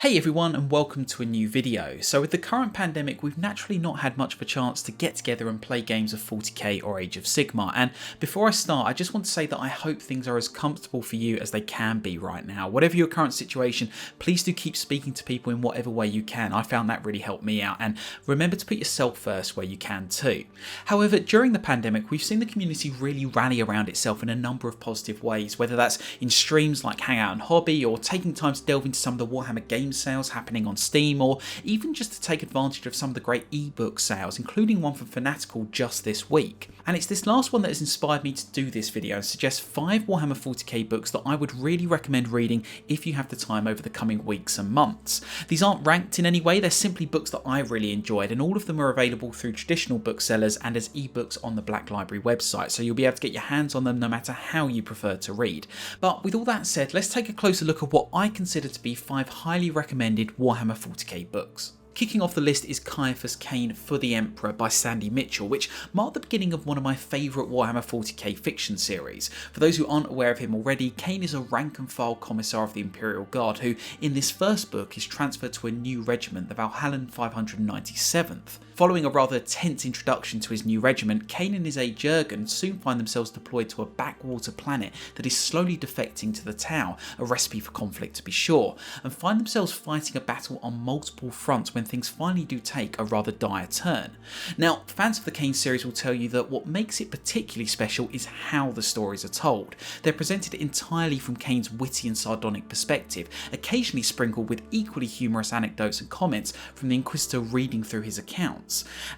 Hey everyone and welcome to a new video. So with the current pandemic we've naturally not had much of a chance to get together and play games of 40k or Age of Sigmar, and before I start I just want to say that I hope things are as comfortable for you as they can be right now. Whatever your current situation, please do keep speaking to people in whatever way you can. I found that really helped me out, and remember to put yourself first where you can too. However, during the pandemic we've seen the community really rally around itself in a number of positive ways, whether that's in streams like Hangout and Hobby, or taking time to delve into some of the Warhammer game sales happening on Steam, or even just to take advantage of some of the great ebook sales, including one from Fanatical just this week. And it's this last one that has inspired me to do this video and suggest 5 Warhammer 40k books that I would really recommend reading if you have the time over the coming weeks and months. These aren't ranked in any way, they're simply books that I really enjoyed, and all of them are available through traditional booksellers and as ebooks on the Black Library website, so you'll be able to get your hands on them no matter how you prefer to read. But with all that said, let's take a closer look at what I consider to be 5 highly recommended Warhammer 40k books. Kicking off the list is Caiaphas Kane for the Emperor by Sandy Mitchell, which marked the beginning of one of my favourite Warhammer 40k fiction series. For those who aren't aware of him already, Kane is a rank and file commissar of the Imperial Guard who, in this first book, is transferred to a new regiment, the Valhallan 597th. Following a rather tense introduction to his new regiment, Kane and his aide Jurgen soon find themselves deployed to a backwater planet that is slowly defecting to the Tau, a recipe for conflict to be sure, and find themselves fighting a battle on multiple fronts when things finally do take a rather dire turn. Now, fans of the Kane series will tell you that what makes it particularly special is how the stories are told. They're presented entirely from Kane's witty and sardonic perspective, occasionally sprinkled with equally humorous anecdotes and comments from the Inquisitor reading through his accounts.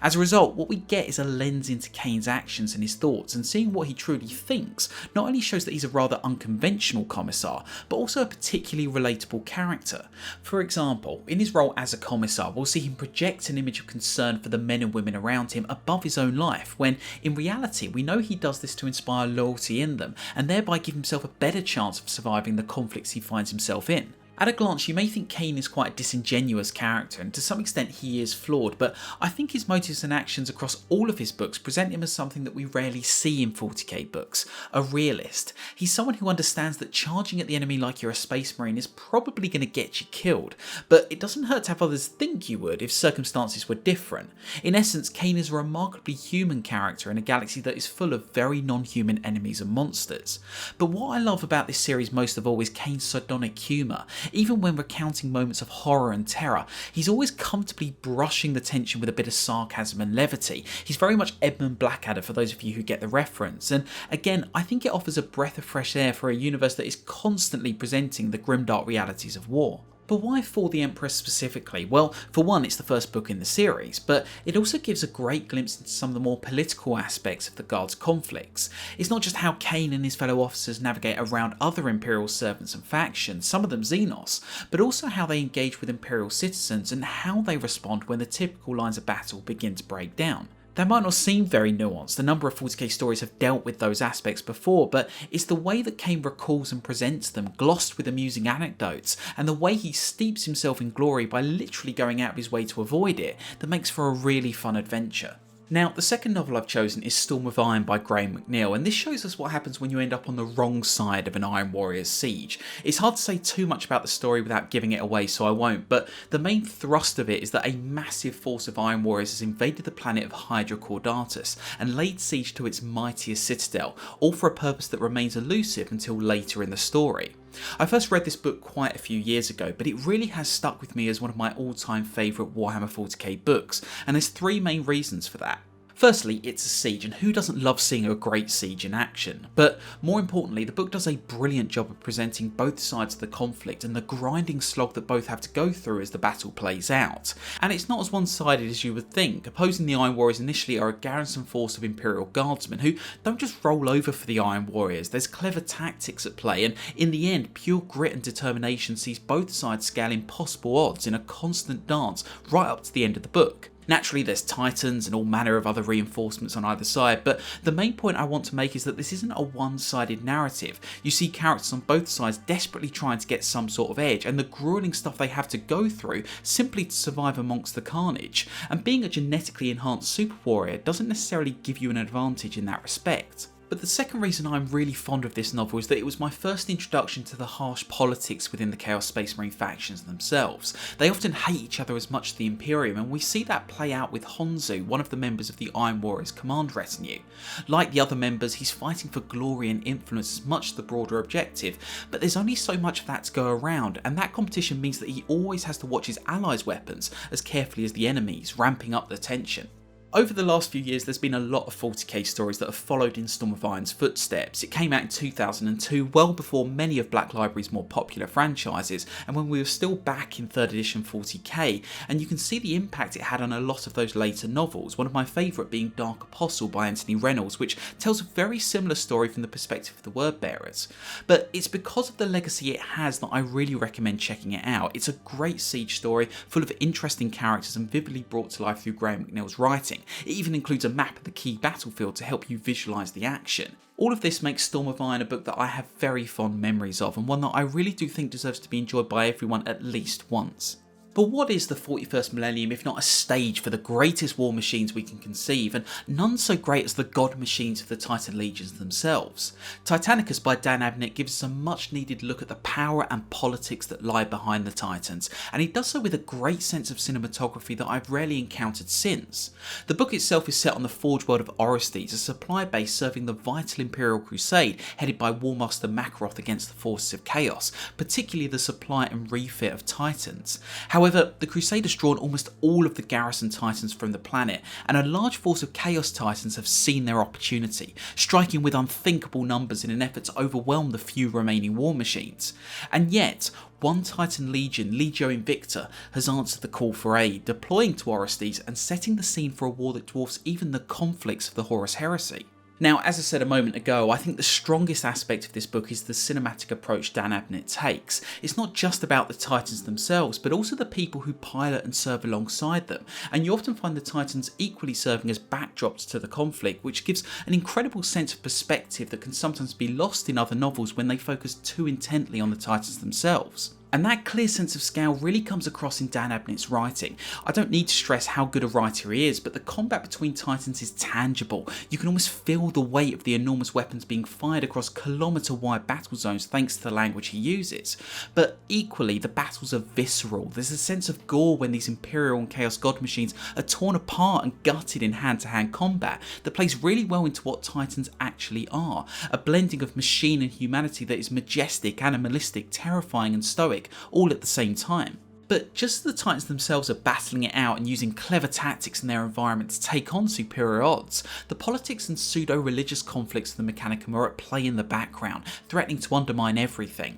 As a result, what we get is a lens into Kane's actions and his thoughts, and seeing what he truly thinks not only shows that he's a rather unconventional commissar, but also a particularly relatable character. For example, in his role as a commissar, we'll see him project an image of concern for the men and women around him above his own life, when in reality we know he does this to inspire loyalty in them, and thereby give himself a better chance of surviving the conflicts he finds himself in. At a glance, you may think Kane is quite a disingenuous character, and to some extent he is flawed, but I think his motives and actions across all of his books present him as something that we rarely see in 40k books, a realist. He's someone who understands that charging at the enemy like you're a space marine is probably going to get you killed, but it doesn't hurt to have others think you would if circumstances were different. In essence, Kane is a remarkably human character in a galaxy that is full of very non-human enemies and monsters. But what I love about this series most of all is Kane's sardonic humour. Even when recounting moments of horror and terror, he's always comfortably brushing the tension with a bit of sarcasm and levity. He's very much Edmund Blackadder for those of you who get the reference, and again, I think it offers a breath of fresh air for a universe that is constantly presenting the grimdark realities of war. But why For the Emperor specifically? Well, for one, it's the first book in the series, but it also gives a great glimpse into some of the more political aspects of the Guard's conflicts. It's not just how Kane and his fellow officers navigate around other Imperial servants and factions, some of them Xenos, but also how they engage with Imperial citizens and how they respond when the typical lines of battle begin to break down. They might not seem very nuanced, a number of 40k stories have dealt with those aspects before, but it's the way that Kane recalls and presents them, glossed with amusing anecdotes, and the way he steeps himself in glory by literally going out of his way to avoid it, that makes for a really fun adventure. Now, the second novel I've chosen is Storm of Iron by Graham McNeill, and this shows us what happens when you end up on the wrong side of an Iron Warrior's siege. It's hard to say too much about the story without giving it away, so I won't, but the main thrust of it is that a massive force of Iron Warriors has invaded the planet of Hydra Caudatus and laid siege to its mightiest citadel, all for a purpose that remains elusive until later in the story. I first read this book quite a few years ago, but it really has stuck with me as one of my all-time favourite Warhammer 40k books, and there's 3 main reasons for that. Firstly, it's a siege, and who doesn't love seeing a great siege in action? But more importantly, the book does a brilliant job of presenting both sides of the conflict and the grinding slog that both have to go through as the battle plays out. And it's not as one-sided as you would think. Opposing the Iron Warriors initially are a garrison force of Imperial Guardsmen who don't just roll over for the Iron Warriors, there's clever tactics at play, and in the end, pure grit and determination sees both sides scale impossible odds in a constant dance right up to the end of the book. Naturally, there's titans and all manner of other reinforcements on either side, but the main point I want to make is that this isn't a one-sided narrative. You see characters on both sides desperately trying to get some sort of edge, and the grueling stuff they have to go through simply to survive amongst the carnage. And being a genetically enhanced super warrior doesn't necessarily give you an advantage in that respect. But the second reason I'm really fond of this novel is that it was my first introduction to the harsh politics within the Chaos Space Marine factions themselves. They often hate each other as much as the Imperium, and we see that play out with Honzu, one of the members of the Iron Warriors command retinue. Like the other members, he's fighting for glory and influence as much as the broader objective, but there's only so much of that to go around, and that competition means that he always has to watch his allies' weapons as carefully as the enemies, ramping up the tension. Over the last few years, there's been a lot of 40k stories that have followed in Storm of Iron's footsteps. It came out in 2002, well before many of Black Library's more popular franchises, and when we were still back in 3rd edition 40k, and you can see the impact it had on a lot of those later novels, one of my favourite being Dark Apostle by Anthony Reynolds, which tells a very similar story from the perspective of the word bearers. But it's because of the legacy it has that I really recommend checking it out. It's a great siege story, full of interesting characters and vividly brought to life through Graham McNeil's writing. It even includes a map of the key battlefield to help you visualise the action. All of this makes Storm of Iron a book that I have very fond memories of, and one that I really do think deserves to be enjoyed by everyone at least once. But what is the 41st millennium if not a stage for the greatest war machines we can conceive, and none so great as the god machines of the Titan legions themselves? Titanicus by Dan Abnett gives us a much needed look at the power and politics that lie behind the Titans, and he does so with a great sense of cinematography that I've rarely encountered since. The book itself is set on the forge world of Orestes, a supply base serving the vital Imperial Crusade headed by Warmaster Makaroth against the forces of Chaos, particularly the supply and refit of Titans. However, the Crusade has drawn almost all of the garrison Titans from the planet, and a large force of Chaos Titans have seen their opportunity, striking with unthinkable numbers in an effort to overwhelm the few remaining war machines. And yet, one Titan Legion, Legio Invicta, has answered the call for aid, deploying to Orestes and setting the scene for a war that dwarfs even the conflicts of the Horus Heresy. Now, as I said a moment ago, I think the strongest aspect of this book is the cinematic approach Dan Abnett takes. It's not just about the Titans themselves, but also the people who pilot and serve alongside them, and you often find the Titans equally serving as backdrops to the conflict, which gives an incredible sense of perspective that can sometimes be lost in other novels when they focus too intently on the Titans themselves. And that clear sense of scale really comes across in Dan Abnett's writing. I don't need to stress how good a writer he is, but the combat between Titans is tangible. You can almost feel the weight of the enormous weapons being fired across kilometre-wide battle zones thanks to the language he uses. But equally, the battles are visceral. There's a sense of gore when these Imperial and Chaos God machines are torn apart and gutted in hand-to-hand combat that plays really well into what Titans actually are. A blending of machine and humanity that is majestic, animalistic, terrifying and stoic, all at the same time. But just as the Titans themselves are battling it out and using clever tactics in their environment to take on superior odds, the politics and pseudo-religious conflicts of the Mechanicum are at play in the background, threatening to undermine everything.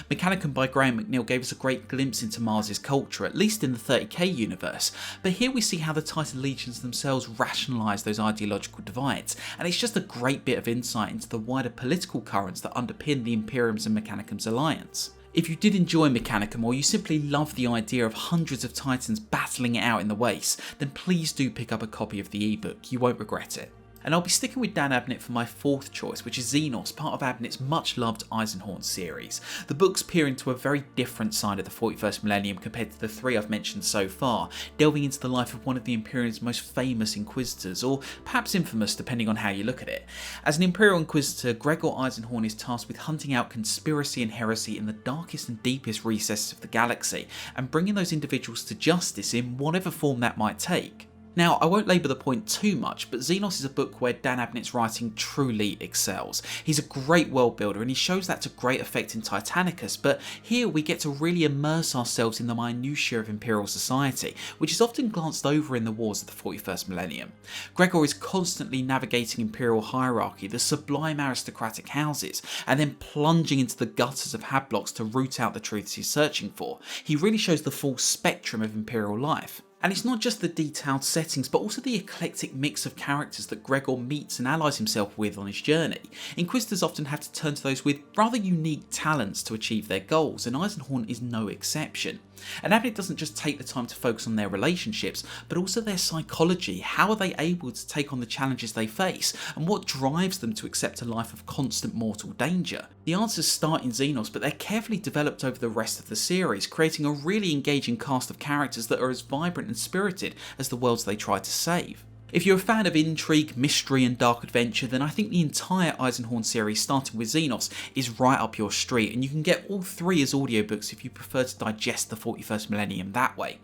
Mechanicum by Graham McNeil gave us a great glimpse into Mars's culture, at least in the 30k universe, but here we see how the Titan legions themselves rationalise those ideological divides, and it's just a great bit of insight into the wider political currents that underpin the Imperium's and Mechanicum's alliance. If you did enjoy Mechanicum, or you simply love the idea of hundreds of Titans battling it out in the waste, then please do pick up a copy of the ebook, you won't regret it. And I'll be sticking with Dan Abnett for my fourth choice, which is Xenos, part of Abnett's much loved Eisenhorn series. The books peer into a very different side of the 41st millennium compared to the three I've mentioned so far, delving into the life of one of the Imperium's most famous Inquisitors, or perhaps infamous depending on how you look at it. As an Imperial Inquisitor, Gregor Eisenhorn is tasked with hunting out conspiracy and heresy in the darkest and deepest recesses of the galaxy, and bringing those individuals to justice in whatever form that might take. Now, I won't labour the point too much, but Xenos is a book where Dan Abnett's writing truly excels. He's a great world builder and he shows that to great effect in Titanicus, but here we get to really immerse ourselves in the minutiae of Imperial society, which is often glanced over in the wars of the 41st millennium. Gregor is constantly navigating Imperial hierarchy, the sublime aristocratic houses, and then plunging into the gutters of Hablocks to root out the truths he's searching for. He really shows the full spectrum of Imperial life. And it's not just the detailed settings, but also the eclectic mix of characters that Gregor meets and allies himself with on his journey. Inquisitors often have to turn to those with rather unique talents to achieve their goals, and Eisenhorn is no exception. And Abnett doesn't just take the time to focus on their relationships, but also their psychology. How are they able to take on the challenges they face, and what drives them to accept a life of constant mortal danger? The answers start in Xenos, but they're carefully developed over the rest of the series, creating a really engaging cast of characters that are as vibrant and spirited as the worlds they try to save. If you're a fan of intrigue, mystery and dark adventure, then I think the entire Eisenhorn series starting with Xenos is right up your street, and you can get all 3 as audiobooks if you prefer to digest the 41st Millennium that way.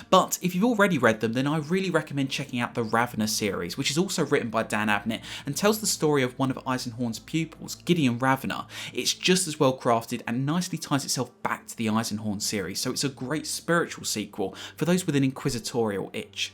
But if you've already read them, then I really recommend checking out the Ravener series, which is also written by Dan Abnett and tells the story of one of Eisenhorn's pupils, Gideon Ravener. It's just as well crafted and nicely ties itself back to the Eisenhorn series, so it's a great spiritual sequel for those with an inquisitorial itch.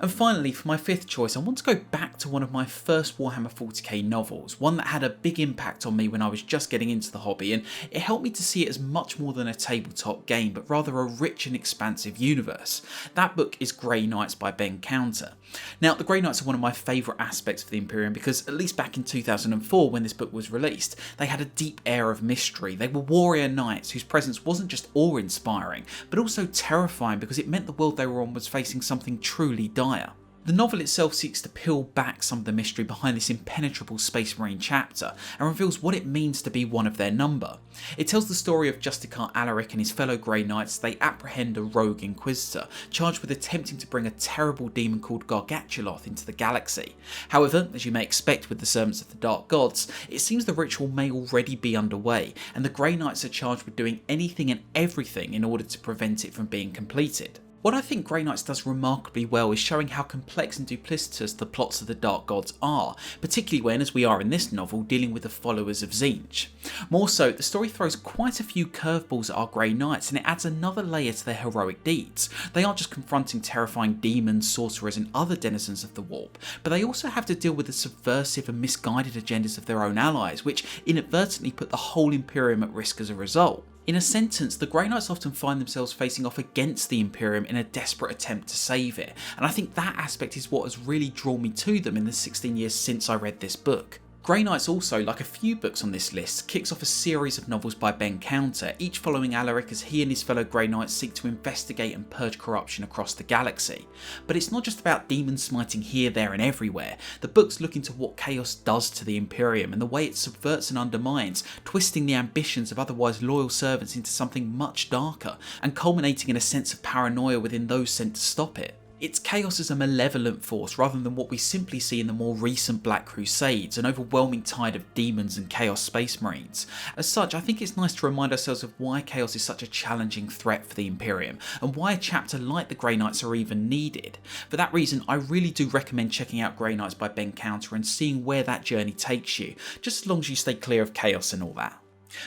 And finally, for my 5th choice, I want to go back to one of my first Warhammer 40k novels, one that had a big impact on me when I was just getting into the hobby, and it helped me to see it as much more than a tabletop game, but rather a rich and expansive universe. That book is Grey Knights by Ben Counter. Now, the Grey Knights are one of my favourite aspects of the Imperium because, at least back in 2004 when this book was released, they had a deep air of mystery. They were warrior knights whose presence wasn't just awe-inspiring, but also terrifying because it meant the world they were on was facing something truly dire. The novel itself seeks to peel back some of the mystery behind this impenetrable Space Marine chapter and reveals what it means to be one of their number. It tells the story of Justicar Alaric and his fellow Grey Knights as they apprehend a rogue Inquisitor, charged with attempting to bring a terrible demon called Gargachuloth into the galaxy. However, as you may expect with the Servants of the Dark Gods, it seems the ritual may already be underway, and the Grey Knights are charged with doing anything and everything in order to prevent it from being completed. What I think Grey Knights does remarkably well is showing how complex and duplicitous the plots of the Dark Gods are, particularly when, as we are in this novel, dealing with the followers of Tzeentch. More so, the story throws quite a few curveballs at our Grey Knights, and it adds another layer to their heroic deeds. They aren't just confronting terrifying demons, sorcerers and other denizens of the warp, but they also have to deal with the subversive and misguided agendas of their own allies, which inadvertently put the whole Imperium at risk as a result. In a sentence, the Grey Knights often find themselves facing off against the Imperium in a desperate attempt to save it, and I think that aspect is what has really drawn me to them in the 16 years since I read this book. Grey Knights also, like a few books on this list, kicks off a series of novels by Ben Counter, each following Alaric as he and his fellow Grey Knights seek to investigate and purge corruption across the galaxy. But it's not just about demon smiting here, there and everywhere. The books look into what chaos does to the Imperium and the way it subverts and undermines, twisting the ambitions of otherwise loyal servants into something much darker, and culminating in a sense of paranoia within those sent to stop it. It's chaos as a malevolent force rather than what we simply see in the more recent Black Crusades, an overwhelming tide of demons and chaos space marines. As such, I think it's nice to remind ourselves of why chaos is such a challenging threat for the Imperium, and why a chapter like the Grey Knights are even needed. For that reason, I really do recommend checking out Grey Knights by Ben Counter and seeing where that journey takes you, just as long as you stay clear of chaos and all that.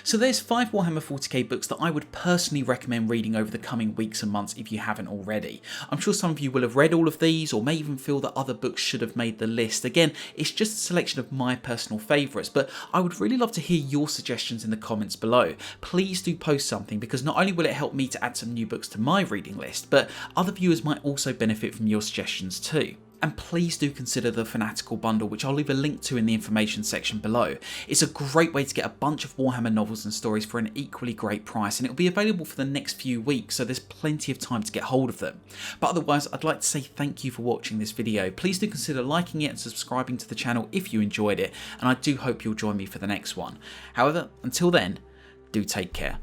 So there's 5 Warhammer 40k books that I would personally recommend reading over the coming weeks and months if you haven't already. I'm sure some of you will have read all of these or may even feel that other books should have made the list. Again, it's just a selection of my personal favourites, but I would really love to hear your suggestions in the comments below. Please do post something because not only will it help me to add some new books to my reading list, but other viewers might also benefit from your suggestions too. And please do consider the Fanatical bundle, which I'll leave a link to in the information section below. It's a great way to get a bunch of Warhammer novels and stories for an equally great price, and it'll be available for the next few weeks, so there's plenty of time to get hold of them. But otherwise, I'd like to say thank you for watching this video. Please do consider liking it and subscribing to the channel if you enjoyed it, and I do hope you'll join me for the next one. However, until then, do take care.